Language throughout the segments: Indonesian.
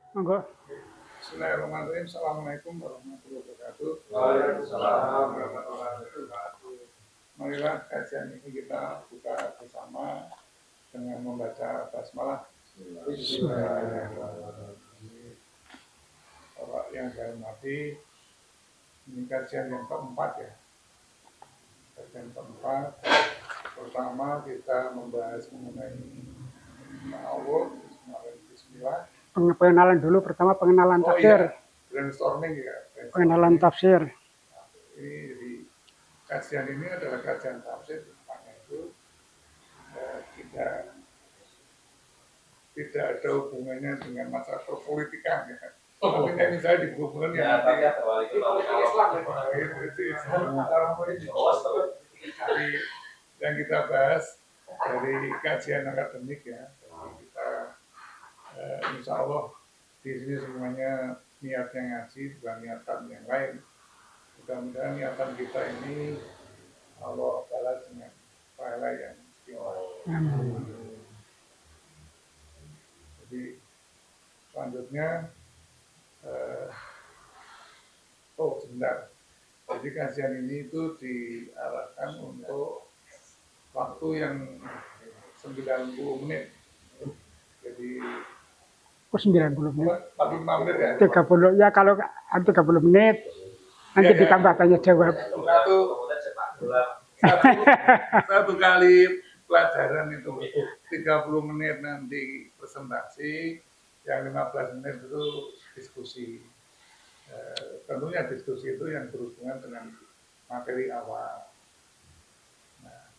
Monggo. Bismillahirrahmanirrahim. Assalamualaikum warahmatullahi wabarakatuh. Waalaikumsalam warahmatullahi wabarakatuh. Marilah kajian ini kita buka bersama dengan membaca basmalah. Bapak yang saya hormati, ini kajian yang keempat ya. Kajian keempat. Pertama kita membahas mengenai ta'awudz, bismillah. Pengenalan dulu, pertama pengenalan tafsir. Iya. Brainstorming ya. Pengenalan tafsir. Ini jadi kajian ini adalah kajian tafsir, makanya itu tidak ada hubungannya dengan masalah perpolitikan ya. Tapi ini saya dihubungkan ya. Jadi yang kita bahas dari kajian akademik ya. Jadi kita insya Allah di sini semuanya niatnya ngaji, bukan niatan yang lain. Mudah-mudahan niatan kita ini Allah balas dengan pahala yang istimewa. Jadi selanjutnya sebentar. Jadi kajian ini itu diarahkan untuk waktu yang 90 menit. Jadi 90 menit. 45 menit ya. 30 ya, kalau 30 menit nanti ya, ditambah tanya jawab. Satu kali pelajaran itu 30 menit nanti presentasi, yang 15 menit itu diskusi. Tentunya diskusi itu yang berhubungan dengan materi awal. Nah,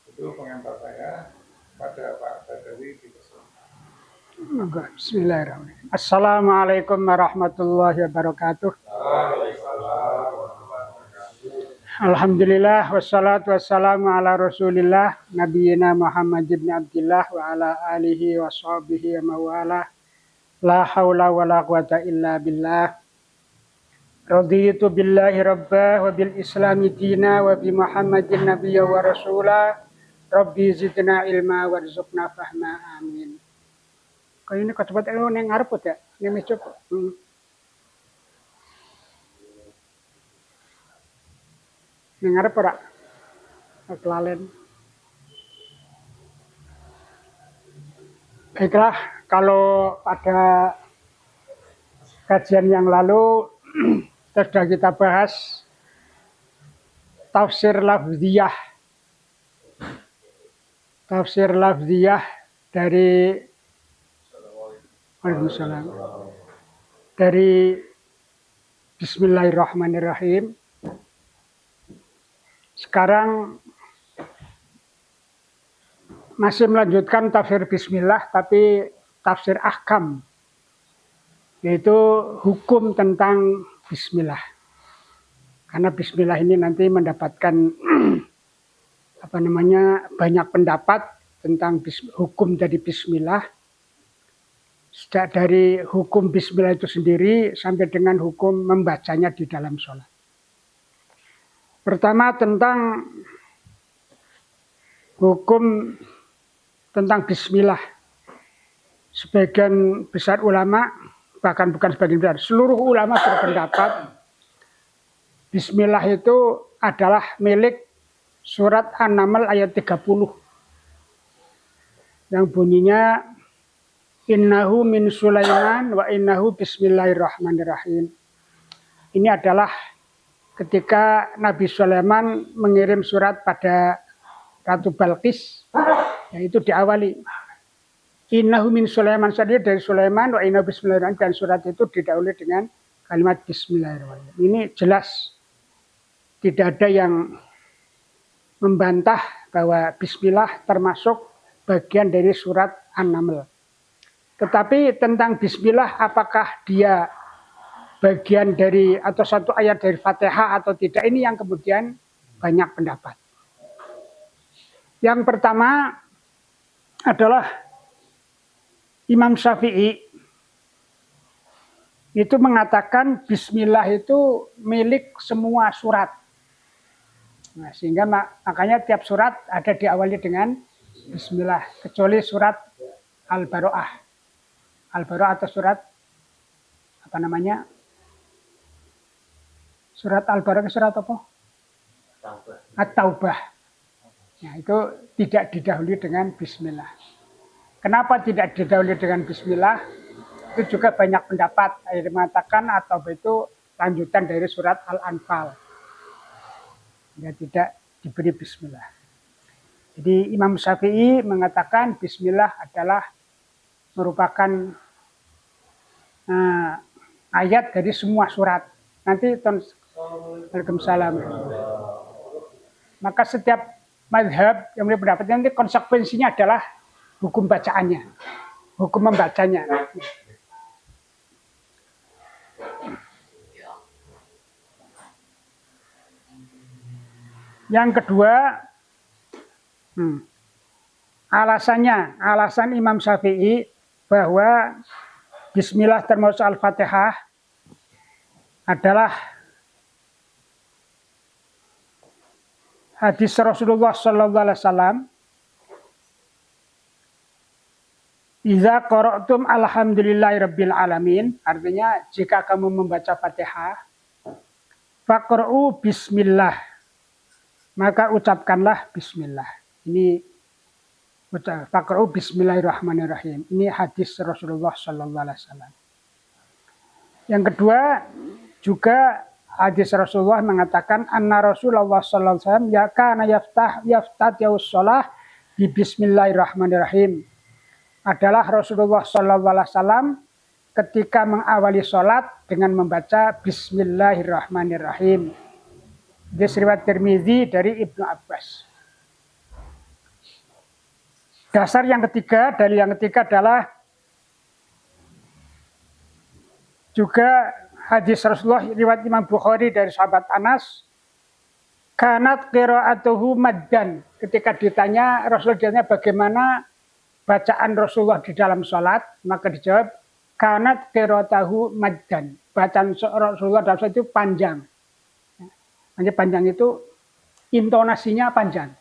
itu pengantar saya pada Pak Badawi di Bismillahirrahmanirrahim. Assalamualaikum warahmatullahi wabarakatuh. Alhamdulillah wassalatu wassalamu ala Rasulillah nabiyina Muhammad ibn Abdillah wa ala alihi wa sahbihi wa mawala. La haula wa la quwata illa billah. Raditu billahi rabbah wa bil islami dina wa bi Muhammadin nabiyya wa rasulah. Rabbi zidna ilma warzuqna fahma, amin. Kau ini kau cepat neng ngarep ya, neng cukup. Neng ngarep ora? Kelalen. Baiklah, kalau pada kajian yang lalu sudah kita bahas tafsir lafziyah. Tafsir lafziyah dari Waalaikumsalam. Dari Bismillahirrahmanirrahim. Sekarang masih melanjutkan tafsir Bismillah, tapi tafsir ahkam, yaitu hukum tentang Bismillah. Karena Bismillah ini nanti mendapatkan banyak pendapat tentang hukum dari Bismillah. Sejak dari hukum Bismillah itu sendiri sampai dengan hukum membacanya di dalam sholat. Pertama tentang hukum tentang Bismillah. Sebagian besar ulama, bahkan bukan sebagian besar, seluruh ulama berpendapat Bismillah itu adalah milik surat An-Naml ayat 30. Yang bunyinya innahu min Sulaiman wa innahu bismillahirrahmanirrahim. Ini adalah ketika Nabi Sulaiman mengirim surat pada Ratu Balqis, yaitu diawali innahu min Sulaiman, saja dari Sulaiman, wa innahu bismillahirrahmanirrahim, dan surat itu didahului dengan kalimat bismillahirrahmanirrahim. Ini jelas tidak ada yang membantah bahwa bismillah termasuk bagian dari surat An-Naml. Tetapi tentang bismillah apakah dia bagian dari atau satu ayat dari Fatihah atau tidak, ini yang kemudian banyak pendapat. Yang pertama adalah Imam Syafi'i itu mengatakan bismillah itu milik semua surat. Nah, sehingga makanya tiap surat ada diawali dengan bismillah, kecuali surat Al-Baro'ah. Al-Baro'ah atau surat Surat Al-Baqarah surat apa? At-Taubah. Nah, itu tidak didahului dengan bismillah. Kenapa tidak didahului dengan bismillah? Itu juga banyak pendapat. Ada yang mengatakan At-Taubah itu lanjutan dari surat Al-Anfal. Ya, tidak diberi bismillah. Jadi Imam Syafi'i mengatakan bismillah adalah merupakan ayat dari semua surat. Nanti Waalaikumsalam. Maka setiap mazhab yang memiliki pendapat nanti konsekuensinya adalah hukum bacaannya, hukum membacanya. Yang kedua, alasan Imam Syafi'i bahwa bismillah termasuk Al-Fatihah adalah hadis Rasulullah sallallahu alaihi wasallam, "Idza qara'tum alhamdulillahirabbil alamin," artinya jika kamu membaca Fatihah, faqra'u bismillah, maka ucapkanlah bismillah. Ini faqra'u bismillahirrahmanirrahim. Ini hadis Rasulullah sallallahu alaihi wasallam. Yang kedua, juga hadis Rasulullah mengatakan anna Rasulullah sallallahu alaihi wasallam ya kana yaftahus shalah bi bismillahirrahmanirrahim. Adalah Rasulullah sallallahu alaihi wasallam ketika mengawali salat dengan membaca bismillahirrahmanirrahim. Hadis riwayat Tirmizi dari Ibnu Abbas. Dasar yang ketiga, dalil yang ketiga adalah juga hadis Rasulullah riwayat Imam Bukhari dari sahabat Anas, kanat qira'atuhu maddan. Ketika ditanya Rasulullah bagaimana bacaan Rasulullah di dalam sholat, maka dijawab kanat qira'atuhu maddan. Bacaan Rasulullah dalam sholat itu panjang. Hanya panjang itu intonasinya panjang.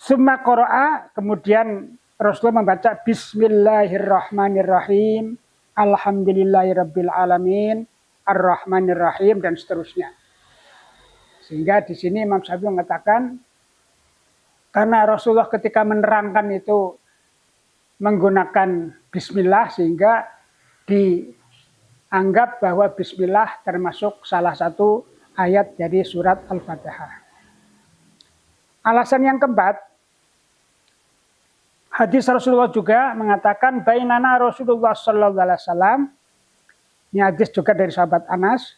Summa qara'a, kemudian Rasulullah membaca bismillahirrahmanirrahim. Alhamdulillahirabbil alamin, ar-rahmanirrahim, dan seterusnya. Sehingga di sini Imam Syafi'i mengatakan karena Rasulullah ketika menerangkan itu menggunakan bismillah, sehingga dianggap bahwa bismillah termasuk salah satu ayat dari surat Al-Fatihah. Alasan yang keempat, hadis Rasulullah juga mengatakan bainana Rasulullah sallallahu alaihi wasallam. Ini hadis juga dari sahabat Anas.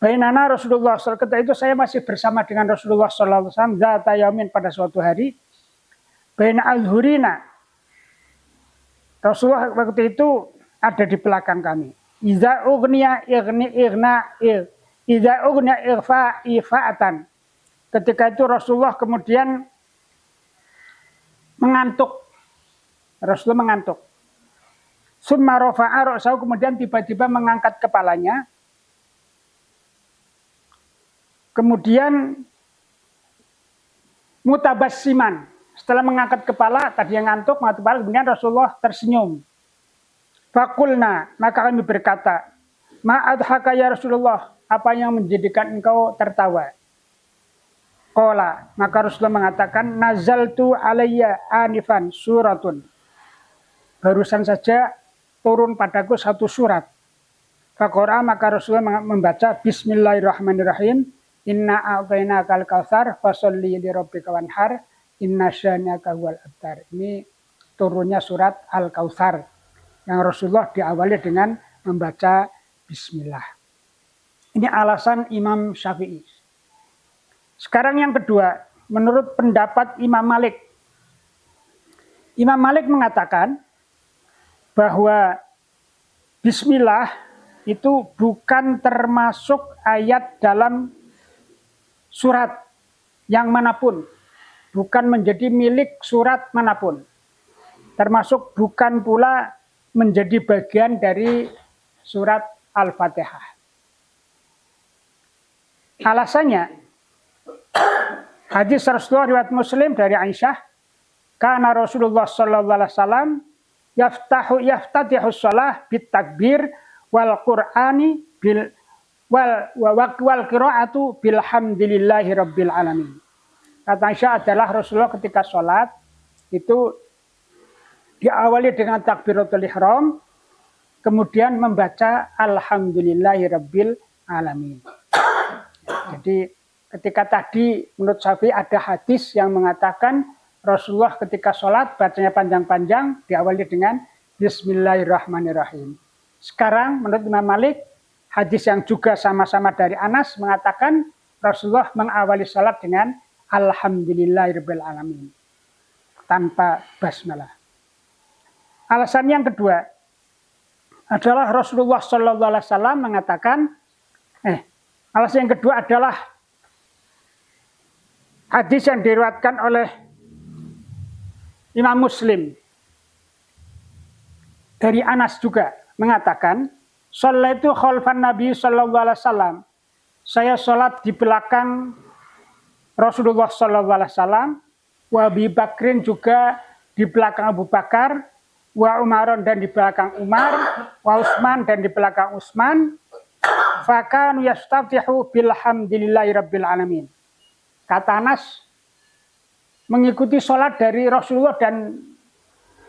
Bainana Rasulullah sallallahu alaihi wasallam, itu saya masih bersama dengan Rasulullah sallallahu alaihi wasallam zata yaumin, pada suatu hari. Baina al-hurina. Rasulullah waktu itu ada di belakang kami. Iza ughniya ifa'atan. Ketika itu Rasulullah kemudian mengantuk. Rasulullah mengantuk. Summa rafa'a ra'sahu, kemudian tiba-tiba mengangkat kepalanya. Kemudian mutabassiman. Setelah mengangkat kepala, tadi yang ngantuk, mengangkat kepala, kemudian Rasulullah tersenyum. Fakulna, maka kami berkata, ma'adhaka ya Rasulullah, apa yang menjadikan engkau tertawa? Qala, maka Rasulullah mengatakan, nazaltu alayya anifan suratun. Barusan saja turun padaku satu surat. Faqara, maka Rasulullah membaca bismillahirrahmanirrahim. Inna a'tainakal kautsar fasholli li rabbika wanhar. Inna syani'aka huwal abtar. Ini turunnya surat Al-Kautsar yang Rasulullah diawali dengan membaca bismillah. Ini alasan Imam Syafi'i. Sekarang yang kedua, menurut pendapat Imam Malik. Imam Malik mengatakan bahwa bismillah itu bukan termasuk ayat dalam surat yang manapun. Bukan menjadi milik surat manapun. Termasuk bukan pula menjadi bagian dari surat Al-Fatihah. Alasannya, hadis Rasulullah riwayat Muslim dari Aisyah, kana Rasulullah sallallahu alaihi wasallam yaftatihu shalah bit takbir wal qur'ani bil wal qiraatu bilhamdillahi rabbil alamin. Kata Aisyah adalah Rasulullah ketika sholat itu diawali dengan takbiratul ihram, kemudian membaca alhamdulillahi rabbil alamin. Jadi ketika tadi menurut Syafi'i ada hadis yang mengatakan Rasulullah ketika sholat bacanya panjang-panjang diawali dengan bismillahirrahmanirrahim. Sekarang menurut Imam Malik hadis yang juga sama-sama dari Anas mengatakan Rasulullah mengawali sholat dengan alhamdulillahirabbil alamin tanpa basmalah. Alasan yang kedua adalah Rasulullah Shallallahu Alaihi Wasallam mengatakan, alasan yang kedua adalah hadis yang diriwayatkan oleh Imam Muslim dari Anas juga mengatakan, Shallaitu khalfan Nabi Shallallahu Alaihi Wasallam. Saya sholat di belakang Rasulullah Shallallahu Alaihi Wasallam, wa Abi Bakrin juga di belakang Abu Bakar, wa Umaron dan di belakang Umar, wa Utsman dan di belakang Utsman. Fakanu yastaftihu bilhamdillahi rabbil alamin. Kata Anas, mengikuti sholat dari Rasulullah dan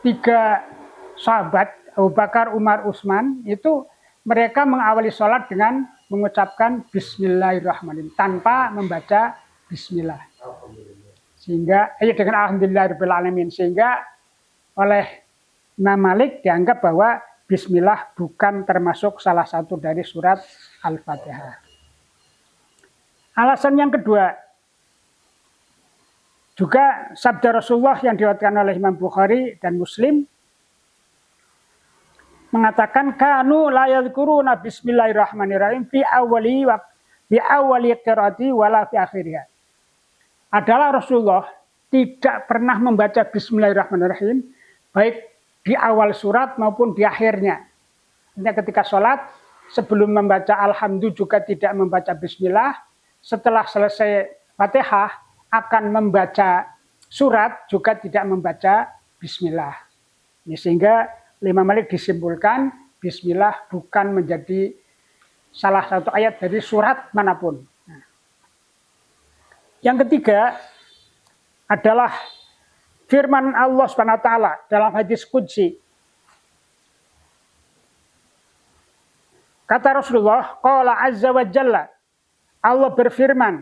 3 sahabat Abu Bakar, Umar, Utsman itu mereka mengawali sholat dengan mengucapkan Bismillahirrahmanirrahim tanpa membaca Bismillah. Sehingga dengan alhamdulillahirabbil alamin, sehingga oleh Imam Malik dianggap bahwa Bismillah bukan termasuk salah satu dari surat Al-Fatihah. Alasan yang kedua, juga sabda Rasulullah yang diriwayatkan oleh Imam Bukhari dan Muslim mengatakan kanu la yadhkuruna bismillahirrahmanirrahim fi awwali qiraati wala fi akhiriha. Adalah Rasulullah tidak pernah membaca bismillahirrahmanirrahim baik di awal surat maupun di akhirnya. Ketika sholat sebelum membaca alhamdulillah juga tidak membaca bismillah, setelah selesai Fatihah akan membaca surat juga tidak membaca bismillah. Ini sehingga Imam Malik disimpulkan bismillah bukan menjadi salah satu ayat dari surat manapun. Yang ketiga adalah firman Allah Subhanahu wa taala dalam hadis qudsi. Kata Rasulullah, qala azza wa jalla, Allah berfirman,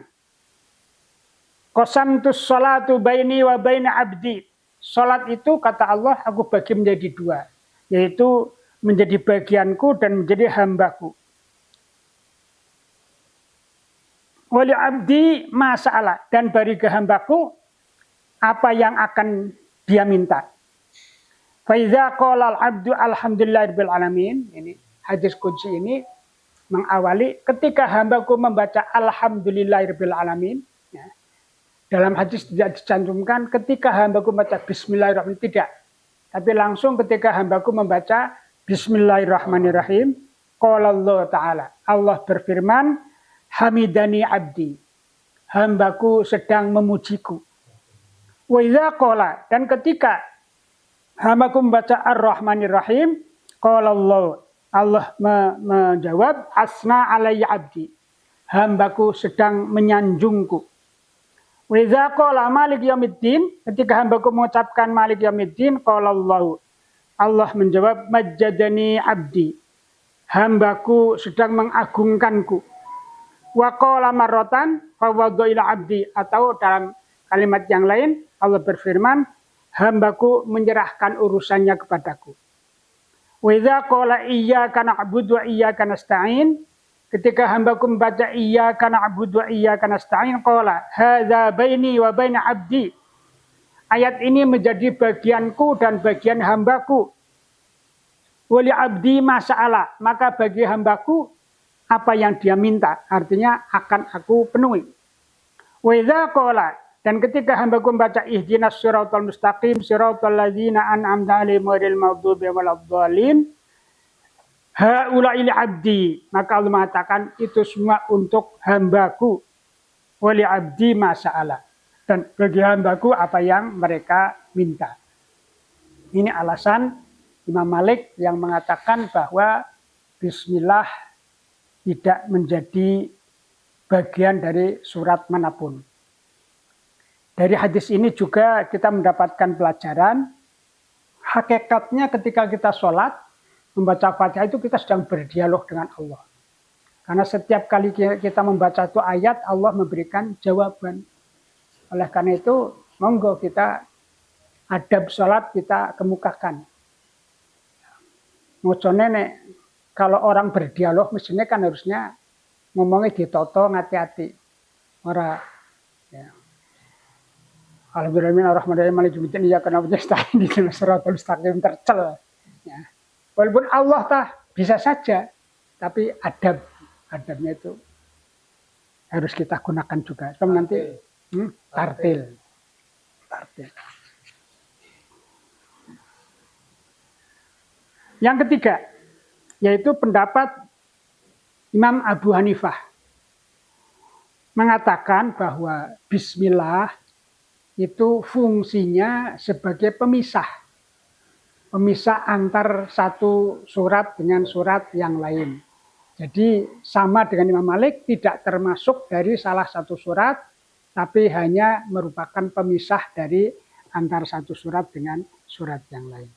qasamtus sholatu baini wa baina abdi. Salat itu kata Allah aku bagi menjadi 2, yaitu menjadi bagianku dan menjadi hambaku. Wali abdi masalah, dan bagi hambaku apa yang akan dia minta. Faiza qala al-abdu alhamdulillahirabbil alamin. Ini hadis qudsi ini mengawali ketika hambaku membaca alhamdulillahirabbil alamin. Ya. Dalam hadis tidak dicantumkan ketika hambaku membaca bismillahirrahmanirrahim, tidak. Tapi langsung ketika hambaku membaca bismillahirrahmanirrahim, qala Allah Ta'ala. Allah berfirman, hamidani abdi. Hambaku sedang memujiku. Wa idza qala, dan ketika hambaku membaca ar-rahmanirrahim, qala Allah menjawab, asna alayya abdi. Hambaku sedang menyanjungku. Wa idza qala malik yaumiddin, ketika hambaku mengucapkan malik yaumiddin, qala Allah menjawab, majjadani abdi. Hambaku sedang mengagungkanku. Wa qala marratan fawadha ila abdi, atau dalam kalimat yang lain Allah berfirman, hambaku menyerahkan urusannya kepadaku. Wa idza qala iyyaka na'budu wa iyyaka nasta'in, ketika hambaku membaca iyyaka na'budu wa iyyaka nasta'in, qala hadza baini wa baina abdi. Ayat ini menjadi bagianku dan bagian hambaku. Wali abdi masa'ala, maka bagi hambaku apa yang dia minta, artinya akan aku penuhi. Wa idza qala, dan ketika hambaku membaca ihdinas siratal mustaqim siratal ladzina an'amta 'alaihim ghairil maghdubi waladdallin, haula'i li abdi, maka Allah mengatakan itu semua untuk hambaku. Wali abdi masa'ala, dan bagi hambaku apa yang mereka minta. Ini alasan Imam Malik yang mengatakan bahwa bismillah tidak menjadi bagian dari surat manapun. Dari hadis ini juga kita mendapatkan pelajaran, hakikatnya ketika kita sholat, membaca Fatihah itu kita sedang berdialog dengan Allah. Karena setiap kali kita membaca itu ayat, Allah memberikan jawaban. Oleh karena itu, monggo kita adab sholat kita kemukakan. Mocone nek kalau orang berdialog mestinya kan harusnya ngomongnya ditoto ngati-hati. Ora ya. Alhamdulillahirrahmanirrahim maliki yaumiddin iyyaka na'budu wa iyyaka nasta'in ihdinas siratal mustaqim tercel. Ya. Walaupun Allah tah bisa saja, tapi adabnya itu harus kita gunakan juga. Sebab nanti tartil. Yang ketiga, yaitu pendapat Imam Abu Hanifah mengatakan bahwa bismillah itu fungsinya sebagai pemisah antar satu surat dengan surat yang lain. Jadi sama dengan Imam Malik, tidak termasuk dari salah satu surat, tapi hanya merupakan pemisah dari antar satu surat dengan surat yang lain.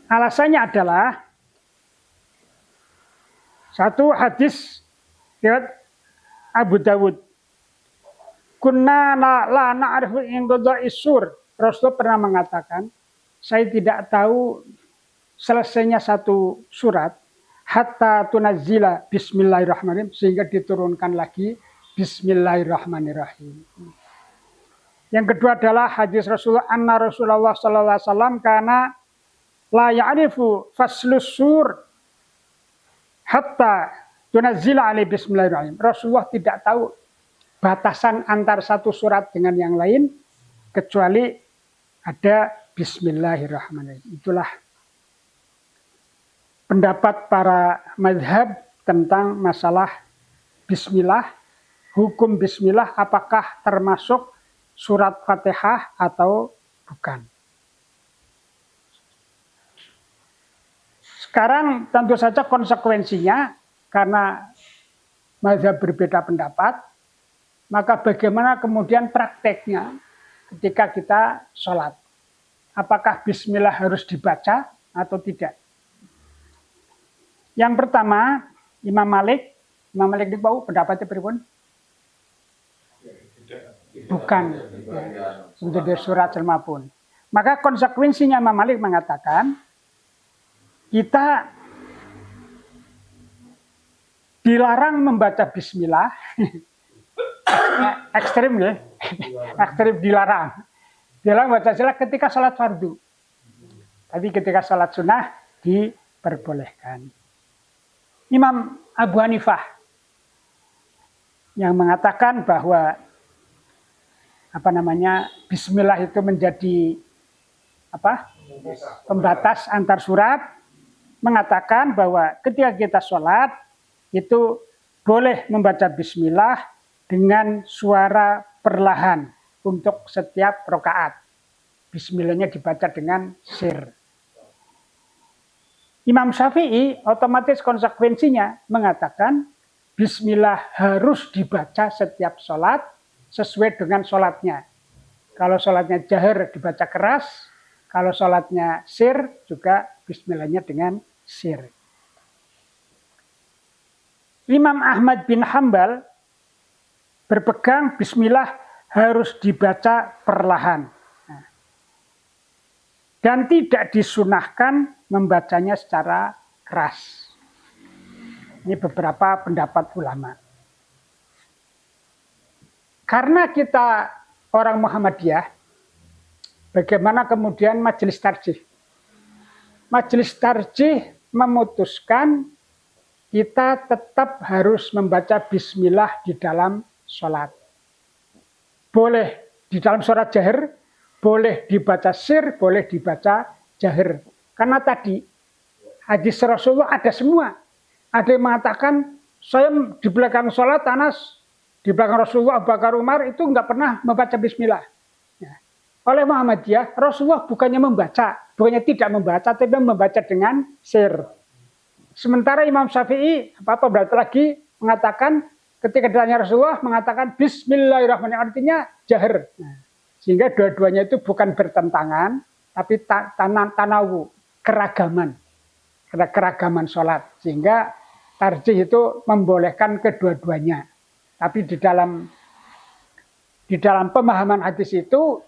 Alasannya adalah satu hadis riwayat Abu Dawud. Kunna la na'rifu inqadha isur. Rasul pernah mengatakan, saya tidak tahu selesainya satu surat hatta tunazzila bismillahirrahmanirrahim, sehingga diturunkan lagi bismillahirrahmanirrahim. Yang kedua adalah hadis Rasulullah anna Rasulullah sallallahu alaihi wasallam kana la ya'rifu faslus sur hatta tunazzila alaihi bismillahirrahmanirrahim. Rasulullah tidak tahu batasan antar satu surat dengan yang lain kecuali ada bismillahirrahmanirrahim. Itulah pendapat para mazhab tentang masalah bismillah, hukum bismillah apakah termasuk surat Fatihah atau bukan. Sekarang tentu saja konsekuensinya karena mazhab berbeda pendapat, maka bagaimana kemudian prakteknya ketika kita sholat. Apakah bismillah harus dibaca atau tidak? Yang pertama, Imam Malik ini tahu pendapatnya pripun? Bukan. Menjadi surat jelma pun. Maka konsekuensinya Imam Malik mengatakan, kita dilarang membaca bismillah. Ekstrim ya. Ekstrim dilarang. Dilarang membaca bismillah ketika sholat fardu. Tapi ketika sholat sunnah diperbolehkan. Imam Abu Hanifah yang mengatakan bahwa bismillah itu menjadi pembatas antar surat, mengatakan bahwa ketika kita sholat itu boleh membaca bismillah dengan suara perlahan untuk setiap rakaat. Bismillahnya dibaca dengan sir. Imam Syafi'i otomatis konsekuensinya mengatakan bismillah harus dibaca setiap sholat sesuai dengan sholatnya. Kalau sholatnya jahar dibaca keras, kalau sholatnya sir juga bismillahnya dengan sir. Imam Ahmad bin Hambal berpegang bismillah harus dibaca perlahan. Dan tidak disunahkan membacanya secara keras. Ini beberapa pendapat ulama. Karena kita orang Muhammadiyah, bagaimana kemudian majelis tarjih? Majelis tarjih memutuskan kita tetap harus membaca bismillah di dalam sholat. Boleh di dalam sholat jahar, boleh dibaca sir, boleh dibaca jahar. Karena tadi hadis Rasulullah ada semua. Ada yang mengatakan saya di belakang sholat Anas, di belakang Rasulullah Abu Bakar Umar itu nggak pernah membaca bismillah. Ya. oleh Muhammadiyah, Rasulullah bukannya tidak membaca, tapi membaca dengan sir. Sementara Imam Syafi'i berarti lagi mengatakan ketika ditanya Rasulullah mengatakan Bismillahirrahmanirrahim, artinya jahar. Nah, sehingga dua-duanya itu bukan bertentangan, tapi tanawu, keragaman sholat. Sehingga tarjih itu membolehkan kedua-duanya. Tapi di dalam pemahaman hadis itu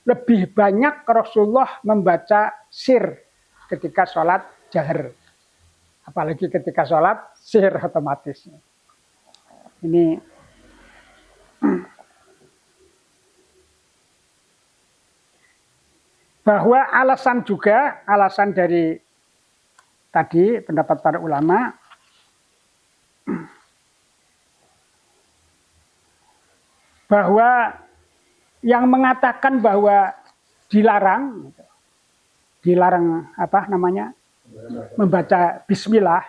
lebih banyak Rasulullah membaca sir ketika sholat jahar. Apalagi ketika sholat sir otomatis. Ini bahwa alasan dari tadi pendapat para ulama bahwa yang mengatakan bahwa dilarang membaca bismillah,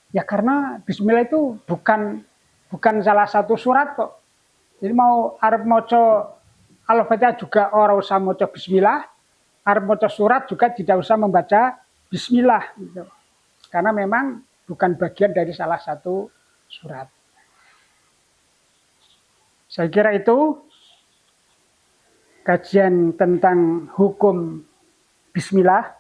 ya karena bismillah itu bukan salah satu surat kok. Jadi mau arep maca Al-Fatihah juga orang usah maca bismillah, arep maca surat juga tidak usah membaca bismillah gitu. Karena memang bukan bagian dari salah satu surat. Saya kira itu kajian tentang hukum bismillah.